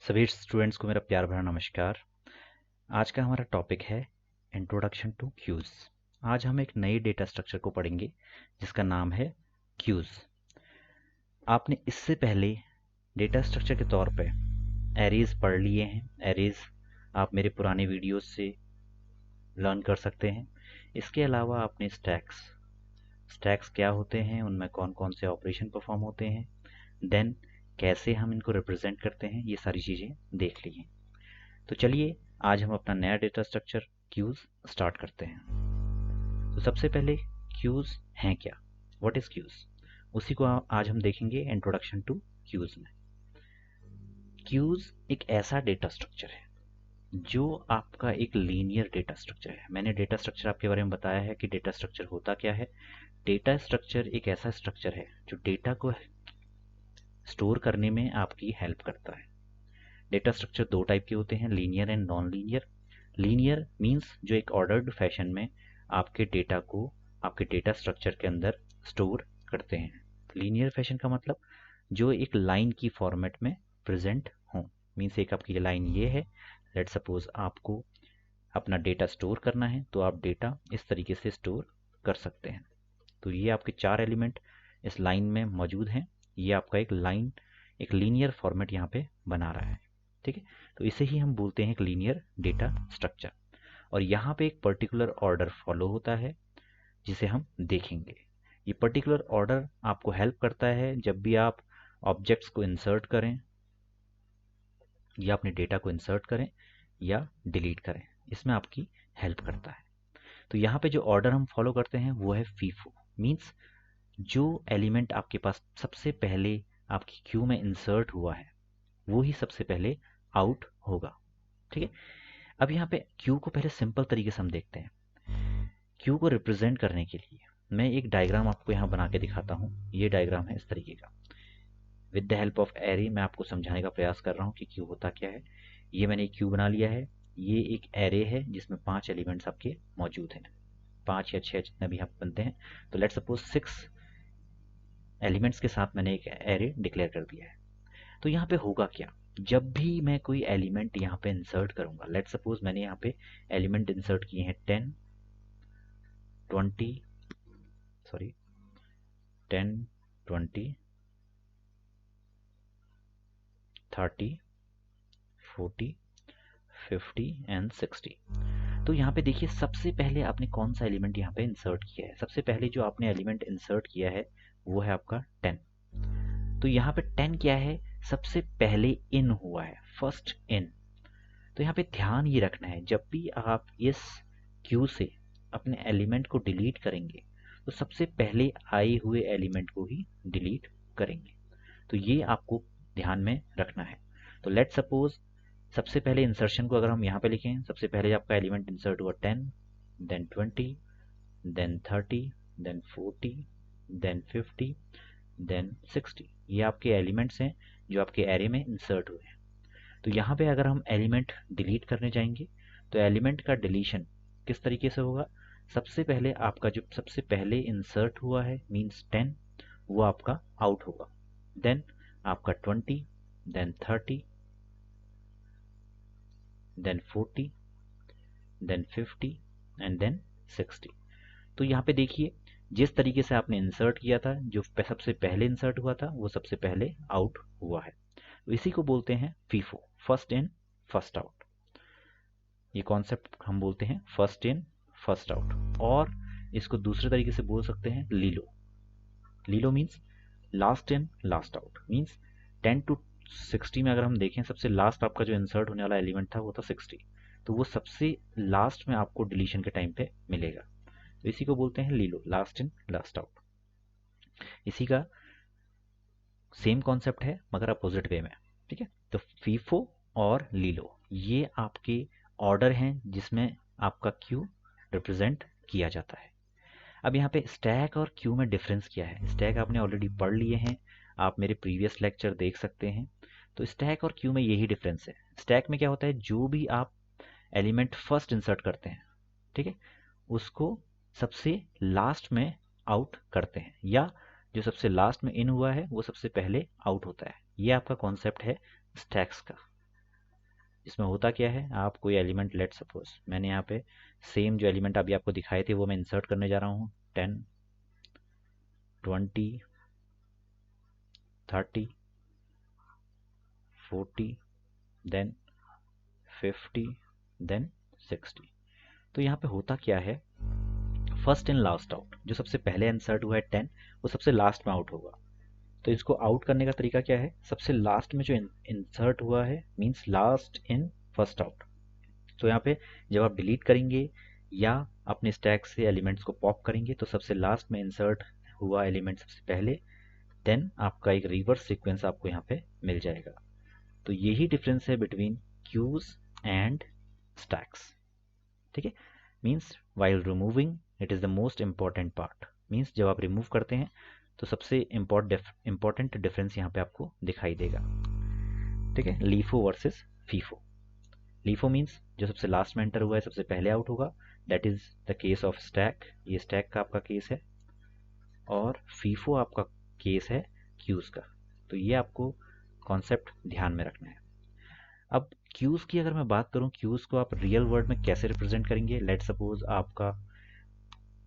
सभी स्टूडेंट्स को मेरा प्यार भरा नमस्कार। आज का हमारा टॉपिक है इंट्रोडक्शन टू क्यूज। आज हम एक नए डेटा स्ट्रक्चर को पढ़ेंगे जिसका नाम है क्यूज। आपने इससे पहले डेटा स्ट्रक्चर के तौर पे एरेज पढ़ लिए हैं। एरेज आप मेरे पुराने वीडियोस से लर्न कर सकते हैं। इसके अलावा आपने स्टैक्स क्या होते हैं, उनमें कौन कौन से ऑपरेशन परफॉर्म होते हैं, देन कैसे हम इनको रिप्रेजेंट करते हैं, ये सारी चीज़ें देख ली हैं। तो चलिए आज हम अपना नया डेटा स्ट्रक्चर क्यूज स्टार्ट करते हैं। तो सबसे पहले क्यूज हैं क्या, व्हाट इज क्यूज, उसी को आज हम देखेंगे इंट्रोडक्शन टू क्यूज में। क्यूज एक ऐसा डेटा स्ट्रक्चर है जो आपका एक लीनियर डेटा स्ट्रक्चर है। मैंने डेटा स्ट्रक्चर आपके बारे में बताया है कि डेटा स्ट्रक्चर होता क्या है। डेटा स्ट्रक्चर एक ऐसा स्ट्रक्चर है जो डेटा को स्टोर करने में आपकी हेल्प करता है। डेटा स्ट्रक्चर दो टाइप के होते हैं, linear and non linear. Linear means जो एक ऑर्डर्ड फैशन में आपके डेटा को आपके डेटा स्ट्रक्चर के अंदर स्टोर करते हैं। लीनियर फैशन का मतलब जो एक लाइन की फॉर्मेट में प्रेजेंट हो। मींस एक आपकी लाइन ये है, लेट सपोज आपको अपना डेटा स्टोर करना है तो आप डेटा इस तरीके से स्टोर कर सकते हैं। तो ये आपके चार एलिमेंट इस लाइन में मौजूद हैं। ये आपका एक लाइन एक लीनियर फॉर्मेट यहाँ पे बना रहा है। ठीक है, तो इसे ही हम बोलते हैं एक लीनियर डेटा स्ट्रक्चर। और यहाँ पे एक पर्टिकुलर ऑर्डर फॉलो होता है जिसे हम देखेंगे। ये पर्टिकुलर ऑर्डर आपको हेल्प करता है जब भी आप ऑब्जेक्ट्स को इंसर्ट करें या अपने डेटा को इंसर्ट करें या डिलीट करें, इसमें आपकी हेल्प करता है। तो यहाँ पे जो ऑर्डर हम फॉलो करते हैं वो है फीफो। मीन्स जो एलिमेंट आपके पास सबसे पहले आपकी क्यू में इंसर्ट हुआ है वो ही सबसे पहले आउट होगा। ठीक है, अब यहाँ पे क्यू को पहले सिंपल तरीके से हम देखते हैं। क्यू को रिप्रेजेंट करने के लिए मैं एक डायग्राम आपको यहाँ बना के दिखाता हूँ। ये डायग्राम है इस तरीके का। With the help of array मैं आपको समझाने का प्रयास कर रहा हूँ कि क्यू होता क्या है। ये मैंने एक क्यू बना लिया है। ये एक एरे है जिसमें 5 एलिमेंट्स आपके मौजूद हैं, 5 या 6 जितने भी आप बनते हैं। तो लेट सपोज 6 एलिमेंट्स के साथ मैंने एक एरे डिक्लेयर कर दिया है। तो यहाँ पे होगा क्या, जब भी मैं कोई एलिमेंट यहाँ पे इंसर्ट करूंगा, लेट सपोज मैंने यहाँ पे एलिमेंट इंसर्ट किए हैं 10 20 30 40 50 एंड 60। तो यहाँ पे देखिए सबसे पहले आपने कौन सा एलिमेंट यहाँ पे इंसर्ट किया है। सबसे पहले जो आपने एलिमेंट इंसर्ट किया है वो है आपका 10। तो यहाँ पे 10 क्या है, सबसे पहले इन हुआ है, फर्स्ट इन। तो यहाँ पे ध्यान ये रखना है जब भी आप इस क्यू से अपने एलिमेंट को डिलीट करेंगे तो सबसे पहले आए हुए एलिमेंट को ही डिलीट करेंगे। तो ये आपको ध्यान में रखना है। तो लेट सपोज सबसे पहले इंसर्शन को अगर हम यहाँ पे लिखें, सबसे पहले आपका एलिमेंट इंसर्ट हुआ 10, then 20, then 30, then 40, then 50, then 60। ये आपके एलिमेंट्स हैं जो आपके एरे में इंसर्ट हुए हैं। तो यहाँ पे अगर हम एलिमेंट डिलीट करने जाएंगे तो एलिमेंट का डिलीशन किस तरीके से होगा। सबसे पहले आपका जो सबसे पहले इंसर्ट हुआ है मींस 10, वो आपका आउट होगा। देन आपका 20, then 30, then 40, then 50 and then 60। तो यहाँ पे देखिए जिस तरीके से आपने इंसर्ट किया था, जो सबसे पहले इंसर्ट हुआ था वो सबसे पहले आउट हुआ है। तो इसी को बोलते हैं FIFO, first in first out. ये कॉन्सेप्ट हम बोलते हैं फर्स्ट इन फर्स्ट आउट। और इसको दूसरे तरीके से बोल सकते हैं लीलो। लीलो means last in last out. Means 10 to 60 में अगर हम देखें सबसे लास्ट आपका जो इंसर्ट होने वाला एलिमेंट था वो था 60। तो वो सबसे लास्ट में आपको डिलीशन के टाइम पे मिलेगा। तो इसी को बोलते हैं लीलो, लास्ट इन लास्ट आउट। इसी का सेम कॉन्सेप्ट है मगर अपोजिट वे में। ठीक है, तो फीफो और लीलो ये आपके ऑर्डर हैं जिसमें आपका क्यू रिप्रेजेंट किया जाता है। अब यहाँ पे स्टैक और क्यू में डिफरेंस क्या है, स्टैक आपने ऑलरेडी पढ़ लिए हैं, आप मेरे प्रीवियस लेक्चर देख सकते हैं। तो स्टैक और क्यू में यही डिफरेंस है। स्टैक में क्या होता है, जो भी आप एलिमेंट फर्स्ट इंसर्ट करते हैं, ठीक है, उसको सबसे लास्ट में आउट करते हैं, या जो सबसे लास्ट में इन हुआ है वो सबसे पहले आउट होता है। ये आपका कॉन्सेप्ट है स्टैक्स का। इसमें होता क्या है, आप कोई एलिमेंट, लेट सपोज मैंने यहाँ पे सेम जो एलिमेंट अभी आपको दिखाए थे वो मैं इंसर्ट करने जा रहा हूँ, 10, 20, 30, 40, देन 50, देन 60। तो यहाँ पे होता क्या है, फर्स्ट इन लास्ट आउट, जो सबसे पहले इंसर्ट हुआ है 10 वो सबसे लास्ट में आउट होगा। तो इसको आउट करने का तरीका क्या है, सबसे लास्ट में जो इंसर्ट हुआ है means last in first out. तो यहाँ पे जब आप डिलीट करेंगे या अपने स्टैक से एलिमेंट्स को पॉप करेंगे तो सबसे लास्ट में इंसर्ट हुआ एलिमेंट सबसे पहले, देन आपका एक रिवर्स सीक्वेंस आपको यहाँ पे मिल जाएगा। तो यही डिफरेंस है बिटवीन क्यूज एंड स्टैक्स। ठीक है, means while removing it is the most important part, means जब आप रिमूव करते हैं तो सबसे इंपॉर्टेंट डिफरेंस यहाँ पे आपको दिखाई देगा। ठीक है, LIFO versus FIFO. LIFO means जो सबसे लास्ट में एंटर हुआ है सबसे पहले आउट होगा, that is the case of stack, ये स्टैक का आपका केस है, और फीफो आपका केस है क्यूज का। तो ये आपको कॉन्सेप्ट ध्यान में रखना है। अब क्यूज की अगर मैं बात करूं, क्यूज को आप रियल वर्ल्ड में कैसे रिप्रेजेंट करेंगे, लेट सपोज आपका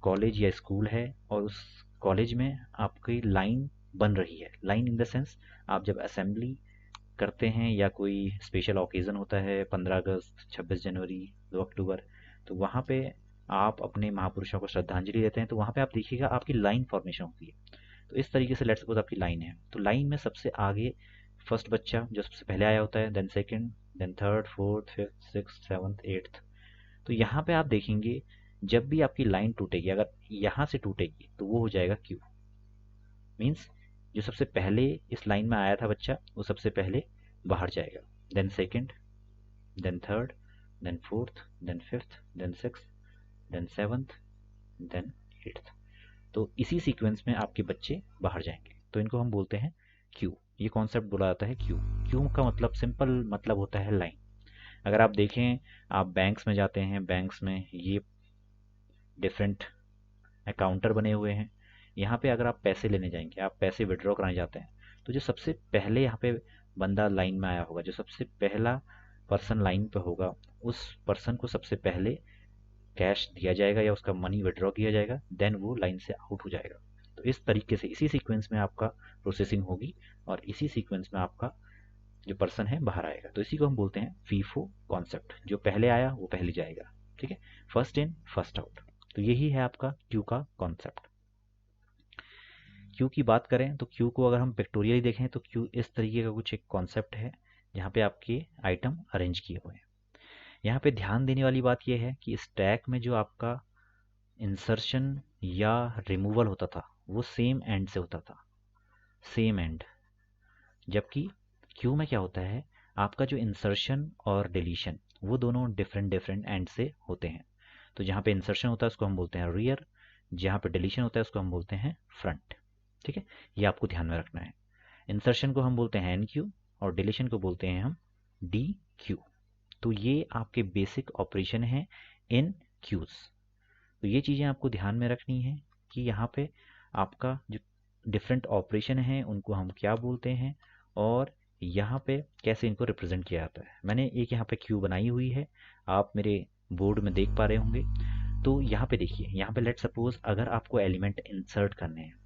कॉलेज या स्कूल है और उस कॉलेज में आपकी लाइन बन रही है। लाइन इन द सेंस, आप जब असेंबली करते हैं या कोई स्पेशल ओकेज़न होता है, 15 अगस्त, 26 जनवरी, 2 अक्टूबर, तो वहाँ पे आप अपने महापुरुषों को श्रद्धांजलि देते हैं, तो वहाँ पे आप देखिएगा आपकी लाइन फॉर्मेशन होती है। तो इस तरीके से लेट सपोज आपकी लाइन है, तो लाइन में सबसे आगे फर्स्ट बच्चा जो सबसे पहले आया होता है, then second, then third, fourth, fifth, sixth, seventh, eighth. तो यहाँ पे आप देखेंगे जब भी आपकी लाइन टूटेगी, अगर यहाँ से टूटेगी तो वो हो जाएगा क्यू। मीन्स जो सबसे पहले इस लाइन में आया था बच्चा वो सबसे पहले बाहर जाएगा, then second, then third, then fourth, then fifth, then sixth, then seventh, then eighth. तो इसी सीक्वेंस में आपके बच्चे बाहर जाएंगे, तो इनको हम बोलते हैं क्यू। ये कॉन्सेप्ट बोला जाता है क्यू। क्यू का मतलब सिंपल मतलब होता है लाइन। अगर आप देखें, आप बैंक्स में जाते हैं, बैंक्स में ये डिफरेंट काउंटर बने हुए हैं। यहाँ पे अगर आप पैसे लेने जाएंगे, आप पैसे विड्रॉ कराने जाते हैं, तो जो सबसे पहले यहाँ पे बंदा लाइन में आया होगा, जो सबसे पहला पर्सन लाइन पे होगा, उस पर्सन को सबसे पहले कैश दिया जाएगा या उसका मनी विड्रॉ किया जाएगा, देन वो लाइन से आउट हो जाएगा। तो इस तरीके से इसी सीक्वेंस में आपका प्रोसेसिंग होगी और इसी सीक्वेंस में आपका जो पर्सन है बाहर आएगा। तो इसी को हम बोलते हैं फीफो कॉन्सेप्ट, जो पहले आया वो पहले जाएगा। ठीक है, फर्स्ट इन फर्स्ट आउट। तो यही है आपका क्यू का कॉन्सेप्ट। क्यू की बात करें तो क्यू को अगर हम पिक्टोरियली देखें तो क्यू इस तरीके का कुछ एक कॉन्सेप्ट है जहाँ पे आपके आइटम अरेंज किए हुए हैं। यहाँ पे ध्यान देने वाली बात यह है कि स्टैक में जो आपका इंसर्शन या रिमूवल होता था वो सेम एंड से होता था, सेम एंड। जबकि क्यू में क्या होता है, आपका जो इंसर्शन और डिलीशन वो दोनों डिफरेंट डिफरेंट एंड से होते हैं। तो जहाँ पे इंसर्शन होता है उसको हम बोलते हैं रियर, जहाँ पे डिलीशन होता है उसको हम बोलते हैं फ्रंट। ठीक है, ये आपको ध्यान में रखना है। इंसर्शन को हम बोलते हैं एन क्यू और डिलीशन को बोलते हैं हम डी क्यू। तो ये आपके बेसिक ऑपरेशन हैं इन क्यूज। तो ये चीज़ें आपको ध्यान में रखनी है कि यहाँ पे आपका जो डिफरेंट ऑपरेशन हैं उनको हम क्या बोलते हैं और यहाँ पे कैसे इनको रिप्रेजेंट किया जाता है। मैंने एक यहाँ पे क्यू बनाई हुई है, आप मेरे बोर्ड में देख पा रहे होंगे। तो यहाँ पे देखिए, यहाँ पे लेट सपोज अगर आपको एलिमेंट इंसर्ट करने हैं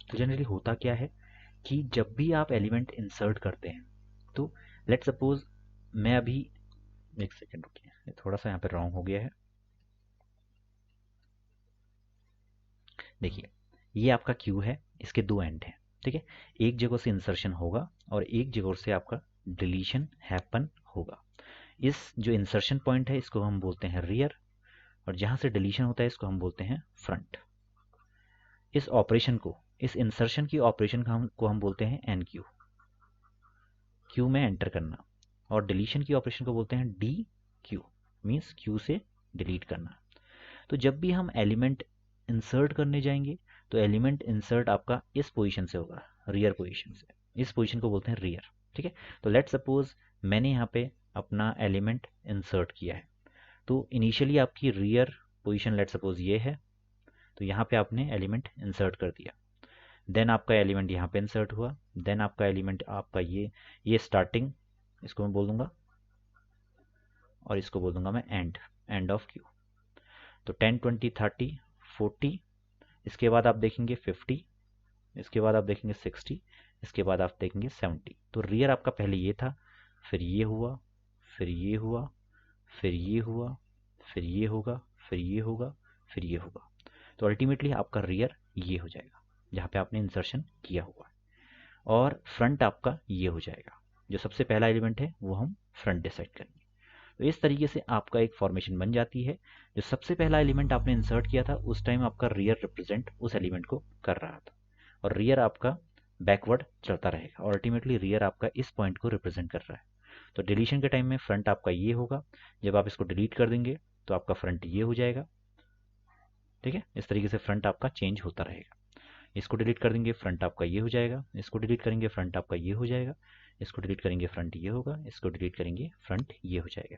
तो जनरली होता क्या है कि जब भी आप एलिमेंट इंसर्ट करते हैं तो लेट सपोज मैं अभी, एक सेकेंड रुकिए, थोड़ा सा यहाँ पे रॉन्ग हो गया है। देखिए, ये आपका क्यू है, इसके दो एंड हैं। ठीक है, एक जगह से इंसर्शन होगा और एक जगह से आपका डिलीशन हैपन होगा। इस जो इंसर्शन पॉइंट है इसको हम बोलते हैं रियर और जहाँ से डिलीशन होता है इसको हम बोलते हैं फ्रंट। इस ऑपरेशन को, इस इंसर्शन की ऑपरेशन को हम बोलते हैं एन क्यू, क्यू में एंटर करना, और डिलीशन की ऑपरेशन को बोलते हैं डी क्यू, मीन्स क्यू से डिलीट करना। तो जब भी हम एलिमेंट इंसर्ट करने जाएंगे तो एलिमेंट इंसर्ट आपका इस पोजीशन से होगा, रियर पोजीशन से। इस पोजीशन को बोलते हैं रियर। ठीक है, तो लेट सपोज मैंने यहाँ पे अपना एलिमेंट इंसर्ट किया है, तो इनिशियली आपकी रियर पोजीशन लेट सपोज ये है, तो यहाँ पे आपने एलिमेंट इंसर्ट कर दिया। देन आपका एलिमेंट यहाँ पे इंसर्ट हुआ, देन आपका एलिमेंट आपका ये स्टार्टिंग, इसको मैं बोल दूंगा और इसको बोल दूंगा मैं एंड ऑफ क्यू। तो 10, 20, 30, 40, इसके बाद आप देखेंगे 50, इसके बाद आप देखेंगे 60, इसके बाद आप देखेंगे 70। तो रियर आपका पहले ये था, फिर ये हुआ, फिर ये हुआ, फिर ये हुआ, फिर ये होगा, फिर ये होगा, फिर ये होगा। तो अल्टीमेटली आपका रियर ये हो जाएगा जहाँ पे आपने इंसर्शन किया हुआ है, और फ्रंट आपका ये हो जाएगा। जो सबसे पहला एलिमेंट है वो हम फ्रंट डिसाइड करेंगे। तो इस तरीके से आपका एक फॉर्मेशन बन जाती है। जो सबसे पहला एलिमेंट आपने इंसर्ट किया था उस टाइम आपका रियर रिप्रेजेंट उस एलिमेंट को कर रहा था, और रियर आपका बैकवर्ड चलता रहेगा, और अल्टीमेटली रियर आपका इस पॉइंट को रिप्रेजेंट कर रहा है। तो डिलीशन के टाइम में फ्रंट आपका ये होगा, जब आप इसको डिलीट कर देंगे तो आपका फ्रंट ये हो जाएगा। ठीक है, इस तरीके से फ्रंट आपका चेंज होता रहेगा। इसको डिलीट कर देंगे फ्रंट आपका ये हो जाएगा, इसको डिलीट करेंगे फ्रंट आपका ये हो जाएगा, इसको डिलीट करेंगे फ्रंट ये होगा, इसको डिलीट करेंगे फ्रंट ये हो जाएगा।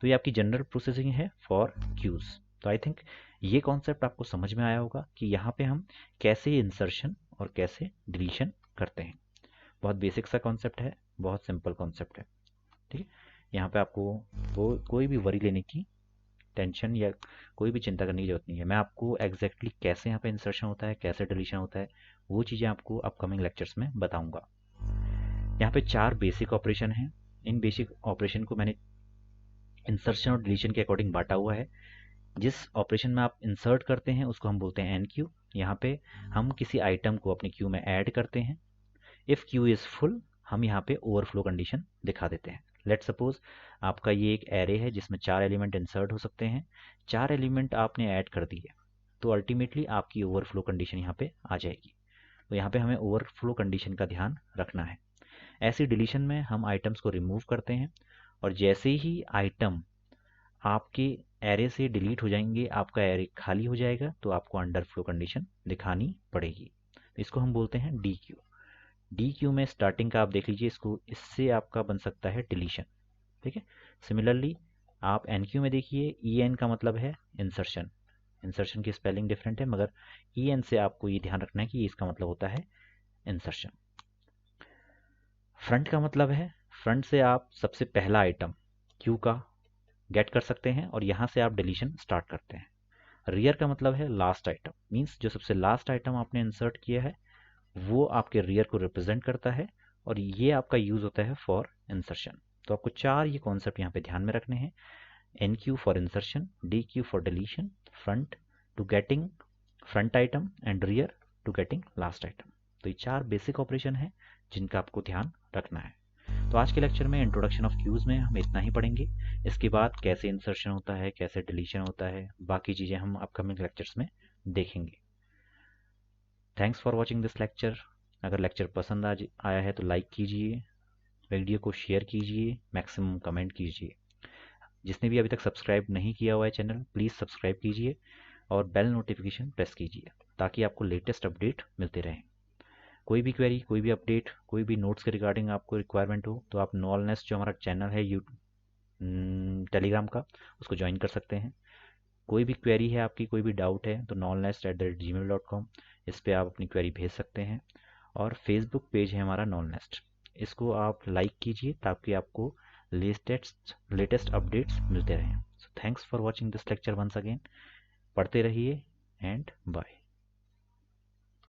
तो ये आपकी जनरल प्रोसेसिंग है फॉर क्यूज। तो आई थिंक ये कॉन्सेप्ट आपको समझ में आया होगा कि यहाँ पे हम कैसे इंसर्शन और कैसे डिलीशन करते हैं। बहुत बेसिक सा कॉन्सेप्ट है, बहुत सिंपल कॉन्सेप्ट है। ठीक है, यहाँ पे आपको कोई भी वरी लेने की टेंशन या कोई भी चिंता करने की जरूरत नहीं है। मैं आपको एग्जैक्टली कैसे यहाँ पे इंसर्शन होता है, कैसे डिलीशन होता है, वो चीज़ें आपको अपकमिंग लेक्चर्स में बताऊंगा। यहाँ पे 4 बेसिक ऑपरेशन हैं। इन बेसिक ऑपरेशन को मैंने इंसर्शन और डिलीशन के अकॉर्डिंग बांटा हुआ है। जिस ऑपरेशन में आप इंसर्ट करते हैं उसको हम बोलते हैं एन क्यू। यहाँ पे हम किसी आइटम को अपनी क्यू में ऐड करते हैं। इफ़ क्यू इज़ फुल हम यहाँ पे ओवरफ्लो कंडीशन दिखा देते हैं। लेट सपोज आपका ये एक एरे है जिसमें 4 एलिमेंट इंसर्ट हो सकते हैं, 4 एलिमेंट आपने ऐड कर दिए, तो अल्टीमेटली आपकी ओवरफ्लो कंडीशन यहाँ पे आ जाएगी। तो यहाँ पे हमें ओवरफ्लो कंडीशन का ध्यान रखना है। ऐसी डिलीशन में हम आइटम्स को रिमूव करते हैं, और जैसे ही आइटम आपके एरे से डिलीट हो जाएंगे, आपका एरे खाली हो जाएगा, तो आपको अंडरफ्लो कंडीशन दिखानी पड़ेगी। इसको हम बोलते हैं डी क्यू। डी क्यू में स्टार्टिंग का आप देख लीजिए, इसको इससे आपका बन सकता है डिलीशन। ठीक है, सिमिलरली आप एन क्यू में देखिए, ई एन का मतलब है इंसर्शन। इंसर्शन की स्पेलिंग डिफरेंट है, मगर ई एन से आपको ये ध्यान रखना है कि इसका मतलब होता है इंसर्शन। फ्रंट का मतलब है, फ्रंट से आप सबसे पहला आइटम क्यू का गेट कर सकते हैं और यहाँ से आप डिलीशन स्टार्ट करते हैं। रियर का मतलब है लास्ट आइटम, मीन्स जो सबसे लास्ट आइटम आपने इंसर्ट किया है वो आपके रियर को रिप्रेजेंट करता है, और ये आपका यूज होता है फॉर इंसर्शन। तो आपको 4 ये कॉन्सेप्ट यहाँ पे ध्यान में रखने हैं। Enqueue for insertion, dequeue for deletion, front to getting front item, and rear to getting last item. तो ये 4 बेसिक ऑपरेशन है जिनका आपको ध्यान रखना है। तो आज के लेक्चर में इंट्रोडक्शन ऑफ क्यूज में हम इतना ही पढ़ेंगे। इसके बाद कैसे इंसर्शन होता है, कैसे डिलीशन होता है, बाकी चीज़ें हम अपकमिंग लेक्चर्स में देखेंगे। Thanks for watching this lecture. अगर लेक्चर पसंद आया है तो लाइक कीजिए, वीडियो को शेयर कीजिए, मैक्सिमम कमेंट कीजिए। जिसने भी अभी तक सब्सक्राइब नहीं किया हुआ है चैनल, प्लीज़ सब्सक्राइब कीजिए और बेल नोटिफिकेशन प्रेस कीजिए ताकि आपको लेटेस्ट अपडेट मिलते रहें। कोई भी क्वेरी, कोई भी अपडेट, कोई भी नोट्स के रिगार्डिंग आपको रिक्वायरमेंट हो तो आप नॉलेज जो हमारा चैनल है टेलीग्राम का, उसको ज्वाइन कर सकते हैं। कोई भी क्वेरी है आपकी, कोई भी डाउट है तो nolnest@gmail.com, इस पर आप अपनी क्वेरी भेज सकते हैं। और फेसबुक पेज है हमारा नॉलनेस्ट, इसको आप लाइक कीजिए ताकि आपको लेटेस्ट अपडेट्स मिलते रहें। So thanks for watching this lecture once again. पढ़ते रहिए एंड बाय।